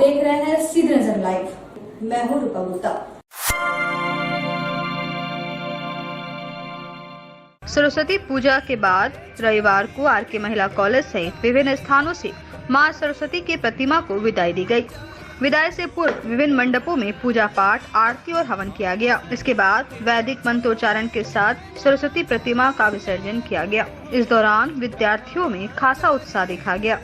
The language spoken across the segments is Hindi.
देख रहे हैं सीधी नजर लाइव। मैं हूं रूपा गुप्ता। सरस्वती पूजा के बाद रविवार को आरके महिला कॉलेज सहित विभिन्न स्थानों से मां सरस्वती की प्रतिमा को विदाई दी गई। विदाई से पूर्व विभिन्न मंडपों में पूजा पाठ, आरती और हवन किया गया। इसके बाद वैदिक मंत्रोच्चारण के साथ सरस्वती प्रतिमा का विसर्जन किया गया। इस दौरान विद्यार्थियों में खासा उत्साह देखा गया।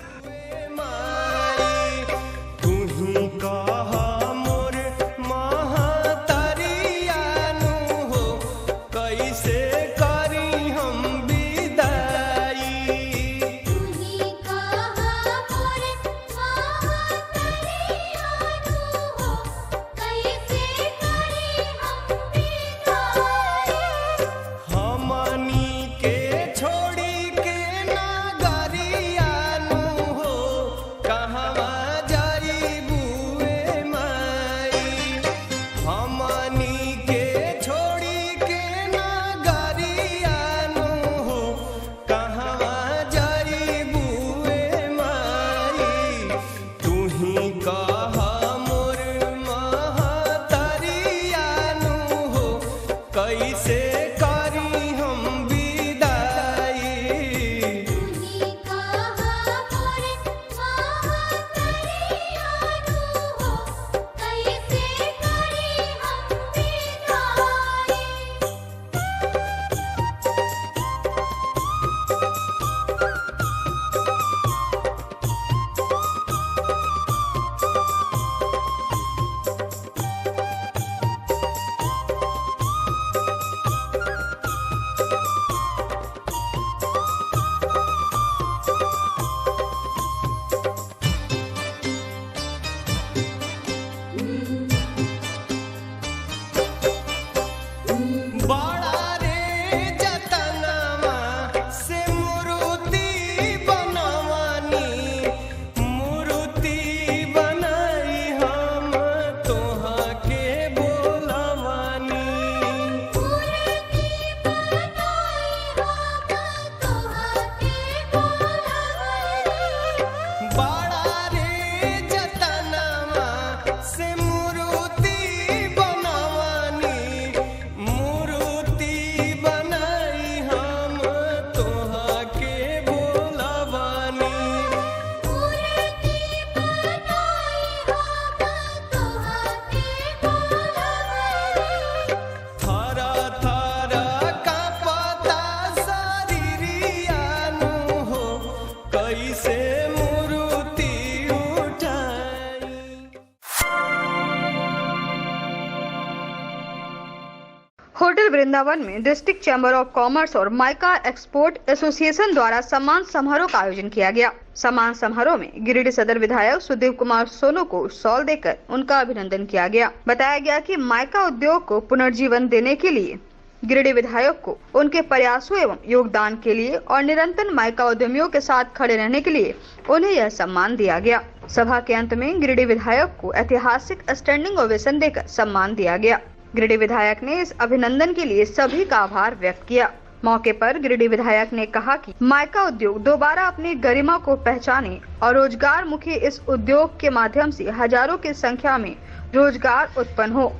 होटल वृंदावन में डिस्ट्रिक्ट चैम्बर ऑफ कॉमर्स और माइका एक्सपोर्ट एसोसिएशन द्वारा सम्मान समारोह का आयोजन किया गया। सम्मान समारोह में गिरिडीह सदर विधायक सुदीप कुमार सोनू को शॉल देकर उनका अभिनंदन किया गया। बताया गया कि माइका उद्योग को पुनर्जीवन देने के लिए गिरिडीह विधायक को उनके प्रयासों एवं योगदान के लिए और निरंतर माइका उद्यमियों के साथ खड़े रहने के लिए उन्हें यह सम्मान दिया गया। सभा के अंत में गिरिडीह विधायक को ऐतिहासिक स्टैंडिंग ओवेशन देकर सम्मान दिया गया। गिरिडीह विधायक ने इस अभिनंदन के लिए सभी का आभार व्यक्त किया। मौके पर गिरिडीह विधायक ने कहा कि माइका उद्योग दोबारा अपनी गरिमा को पहचाने और रोजगार मुखी इस उद्योग के माध्यम से हजारों की संख्या में रोजगार उत्पन्न हो।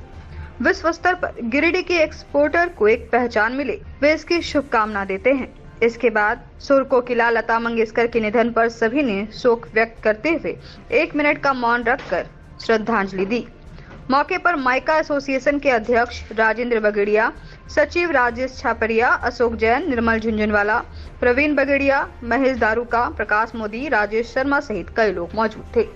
विश्व स्तर पर गिरिडीह के एक्सपोर्टर को एक पहचान मिले, वे इसकी शुभकामना देते हैं। इसके बाद सुर कोकिला लता मंगेशकर के निधन पर सभी ने शोक व्यक्त करते हुए 1 मिनट का मौन रखकर श्रद्धांजलि दी। मौके पर माइका एसोसिएशन के अध्यक्ष राजेंद्र बगेड़िया, सचिव राजेश छापरिया, अशोक जैन, निर्मल झुंझुनवाला, प्रवीण बगेड़िया, महेश दारुका, प्रकाश मोदी, राजेश शर्मा सहित कई लोग मौजूद थे।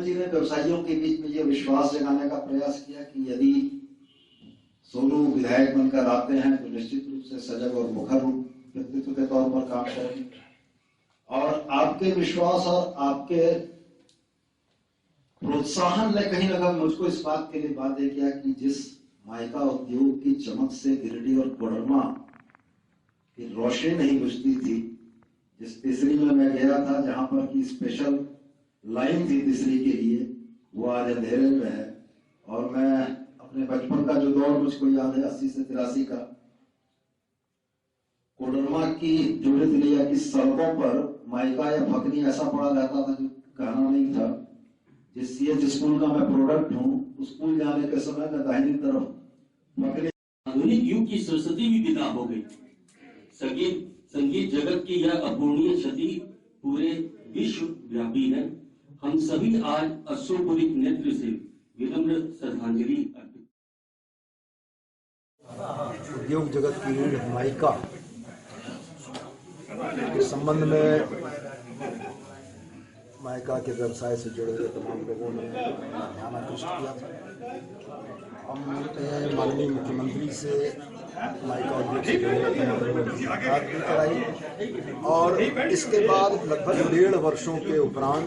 जी ने व्यवसायियों के बीच में ये विश्वास जगाने का प्रयास किया कि यदि सोनू विधायक बनकर आते हैं तो निश्चित रूप से सजग और मुखर व्यक्तित्व के तौर पर काम करेंगे और आपके विश्वास और आपके प्रोत्साहन ने कहीं ना कहीं मुझको इस बात के लिए बाध्य किया कि जिस माइका उद्योग की चमक से गिरिडीह और कोडरमा की रोशनी नहीं बुझती थी, जिस तीसरी में मैं गया था जहां पर की स्पेशल लाइन थी तीसरी के लिए, वो आज अंधेरे में है। और मैं अपने बचपन का जो दौर मुझको याद है 80 से 83 का, कोडरमा की जोड़े दिलिया की सड़कों पर माइका या फकनी ऐसा पड़ा रहता था जो कहना नहीं था। जिस CH स्कूल का मैं प्रोडक्ट हूँ, स्कूल जाने के समय मैं दाहिनी तरफ फकनी। आधुनिक युग की सरस्वती भी विदा हो गई। संगीत जगत की यह अपूर्णीय क्षति पूरे विश्व व्यापी है। हम सभी आज अश्रुपूरित नेत्र से विनम्र श्रद्धांजलि अर्पित। उद्योग जगत की रीढ़ माइका के संबंध में माइका के व्यवसाय से जुड़े हुए तमाम लोगों ने ध्यान आकृष्ट किया था। हमने माननीय मुख्यमंत्री से माइका उद्योग से जुड़े हुए मुलाकात भी कराई और इसके बाद लगभग 1.5 वर्षों के उपरांत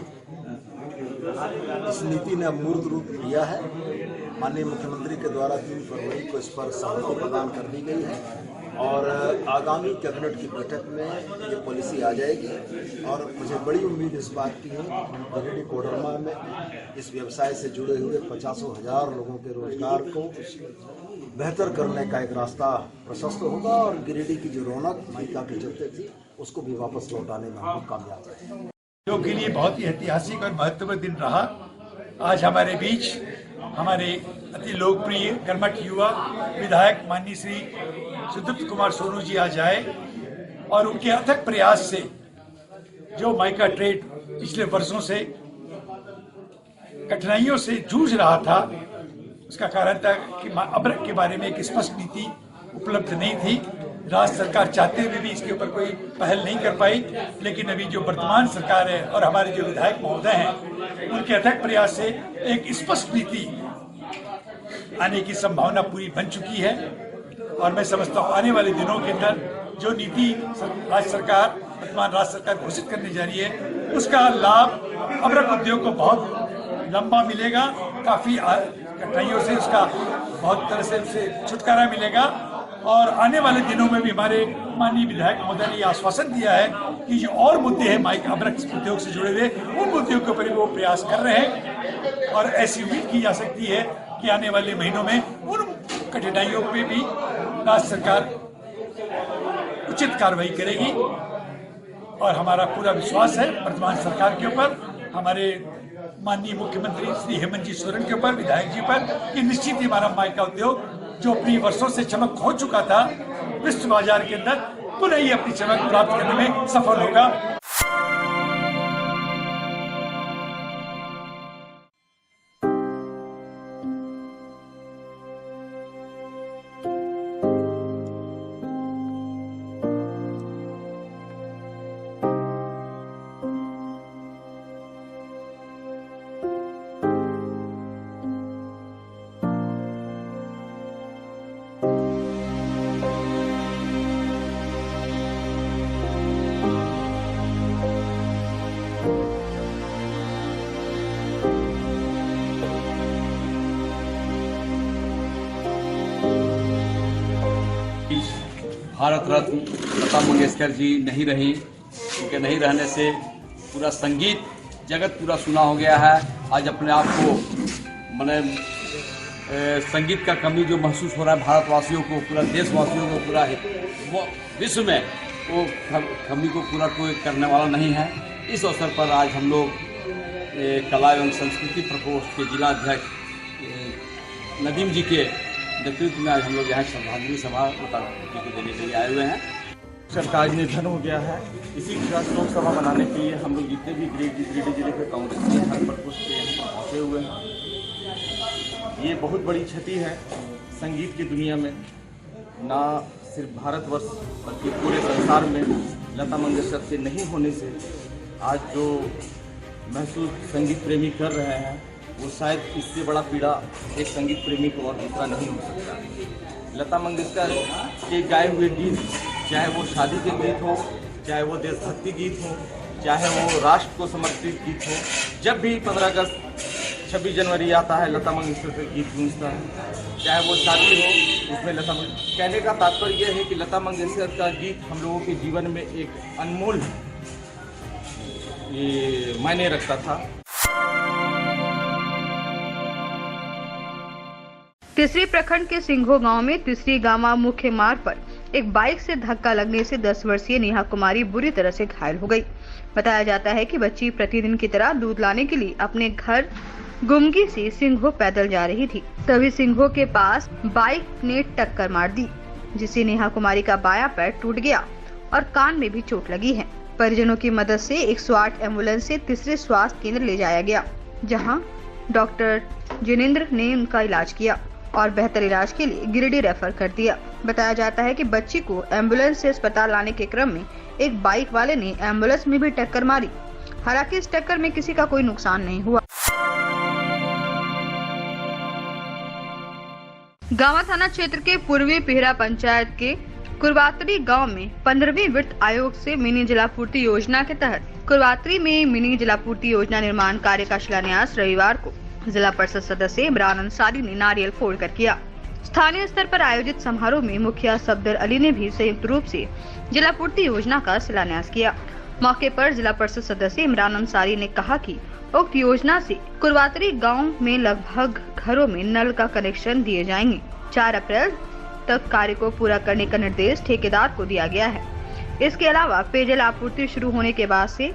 इस नीति ने मूर्त रूप लिया है। माननीय मुख्यमंत्री के द्वारा 3 फरवरी को इस पर सहमति प्रदान कर दी गई है और आगामी कैबिनेट की बैठक में ये पॉलिसी आ जाएगी। और मुझे बड़ी उम्मीद इस बात की है कि गिरिडीह कोडरमा में इस व्यवसाय से जुड़े हुए 50,000 लोगों के रोजगार को बेहतर करने का एक रास्ता प्रशस्त होगा और गिरिडीह की जो रौनक माइका के चलते थी उसको भी वापस लौटाने में हम कामयाब हैं। जो के लिए बहुत ही ऐतिहासिक और महत्वपूर्ण दिन रहा। आज हमारे बीच हमारे अति लोकप्रिय कर्मठ युवा विधायक माननीय श्री सुदीप्त कुमार सोनू जी आज आए और उनके अथक प्रयास से जो माइका ट्रेड पिछले वर्षों से कठिनाइयों से जूझ रहा था, उसका कारण था कि अब्रक के बारे में एक स्पष्ट नीति उपलब्ध नहीं थी। राज्य सरकार चाहते हुए भी इसके ऊपर कोई पहल नहीं कर पाई, लेकिन अभी जो वर्तमान सरकार है और हमारे जो विधायक महोदय हैं, उनके अथक प्रयास से एक स्पष्ट नीति आने की संभावना पूरी बन चुकी है। और मैं समझता हूँ आने वाले दिनों के अंदर जो नीति वर्तमान राज्य सरकार घोषित करने जा रही है, उसका लाभ अब्रक उद्योग को बहुत लंबा मिलेगा। काफी कठिनाइयों से उसका बहुत तरह से उससे छुटकारा मिलेगा। और आने वाले दिनों में भी हमारे माननीय विधायक महोदय ने आश्वासन दिया है कि जो और मुद्दे हैं माइका अब्रक उद्योग से जुड़े हुए, उन मुद्दों के ऊपर वो प्रयास कर रहे हैं। और ऐसी उम्मीद की जा सकती है कि आने वाले महीनों में उन कठिनाइयों पे भी राज्य सरकार उचित कार्रवाई करेगी। और हमारा पूरा विश्वास है वर्तमान सरकार के ऊपर, हमारे माननीय मुख्यमंत्री श्री हेमंत जी सोरेन के ऊपर, विधायक जी पर, कि निश्चित ही हमारा माइका उद्योग जो अपनी वर्षों से चमक खो चुका था विश्व बाजार के अंदर, पुनः ही अपनी चमक प्राप्त करने में सफल होगा। भारत रत्न लता मंगेशकर जी नहीं रही, उनके नहीं रहने से पूरा संगीत जगत पूरा सुना हो गया है। आज अपने आप को माने संगीत का कमी जो महसूस हो रहा है भारतवासियों को, पूरा देशवासियों को, पूरा विश्व में वो कमी को पूरा कोई करने वाला नहीं है। इस अवसर पर आज हम लोग कला एवं संस्कृति प्रकोष्ठ के जिला अध्यक्ष नदीम जी के नेतृत्व में आज हम लोग यहाँ श्रद्धांजलि सभा देने के लिए आए हुए हैं। सरकार निधन हो गया है, इसी के साथ लोकसभा बनाने के लिए हम लोग जितने भी गिरिडीह जिले के कांग्रेस के हर प्रकोष्ठ के यहाँ पहुँचे हुए हैं। ये बहुत बड़ी क्षति है संगीत की दुनिया में, ना सिर्फ भारतवर्ष बल्कि पूरे संसार में लता मंगेशकर से नहीं होने से आज जो महसूस संगीत प्रेमी कर रहे हैं, वो शायद इससे बड़ा पीड़ा एक संगीत प्रेमी को और दूसरा नहीं हो सकता। लता मंगेशकर के गाए हुए गीत, चाहे वो शादी के गीत हो, चाहे वो देशभक्ति गीत हो, चाहे वो राष्ट्र को समर्पित गीत हो, जब भी 15 अगस्त 26 जनवरी आता है लता मंगेशकर का गीत गूंजता है। चाहे वो शादी हो, उसमें लता मंगेशकर, कहने का तात्पर्य यह है कि लता मंगेशकर का गीत हम लोगों के जीवन में एक अनमोल ये मायने रखता था। तीसरी प्रखंड के सिंघो गांव में तीसरी गामा मुख्य मार्ग पर एक बाइक से धक्का लगने से 10 वर्षीय नेहा कुमारी बुरी तरह से घायल हो गई। बताया जाता है कि बच्ची प्रतिदिन की तरह दूध लाने के लिए अपने घर गुमगी से सिंघो पैदल जा रही थी। तभी सिंघो के पास बाइक ने टक्कर मार दी, जिससे नेहा कुमारी का बायां पैर टूट गया और कान में भी चोट लगी है। परिजनों की मदद से 108 एम्बुलेंस से तीसरे स्वास्थ्य केंद्र ले जाया गया, जहां डॉक्टर जिनेंद्र ने उनका इलाज किया और बेहतर इलाज के लिए गिरिडीह रेफर कर दिया। बताया जाता है कि बच्ची को एम्बुलेंस से अस्पताल लाने के क्रम में एक बाइक वाले ने एम्बुलेंस में भी टक्कर मारी। हालांकि इस टक्कर में किसी का कोई नुकसान नहीं हुआ। गांवा थाना क्षेत्र के पूर्वी पिहरा पंचायत के कुरवातरी गांव में 15वीं वित्त आयोग से मिनी जलापूर्ति योजना के तहत कुरवातरी में मिनी जलापूर्ति योजना निर्माण कार्य का शिलान्यास रविवार को जिला परिषद सदस्य इमरान अंसारी ने नारियल फोड़कर किया। स्थानीय स्तर पर आयोजित समारोह में मुखिया सफदर अली ने भी संयुक्त रूप से जलापूर्ति योजना का शिलान्यास किया। मौके पर जिला परिषद सदस्य इमरान अंसारी ने कहा कि उक्त योजना से कुरवातरी गांव में लगभग घरों में नल का कनेक्शन दिए जाएंगे। 4 अप्रैल तक कार्य को पूरा करने का निर्देश ठेकेदार को दिया गया है। इसके अलावा पेयजल आपूर्ति शुरू होने के बाद से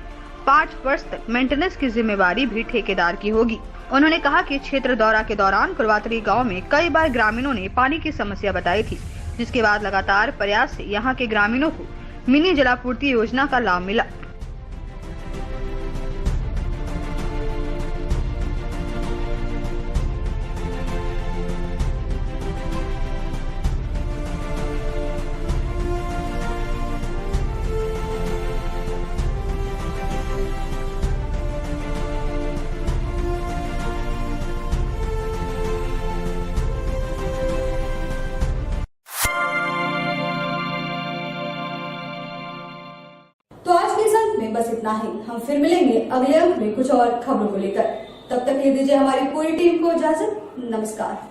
5 वर्ष तक मेंटेनेंस की जिम्मेवारी भी ठेकेदार की होगी। उन्होंने कहा कि क्षेत्र दौरा के दौरान कुरवातरी गांव में कई बार ग्रामीणों ने पानी की समस्या बताई थी, जिसके बाद लगातार प्रयास से यहां के ग्रामीणों को मिनी जलापूर्ति योजना का लाभ मिला। तो आज के इस अंक में बस इतना ही। हम फिर मिलेंगे अगले अंक में कुछ और खबरों को लेकर। तब तक ले दीजिए हमारी पूरी टीम को इजाजत। नमस्कार।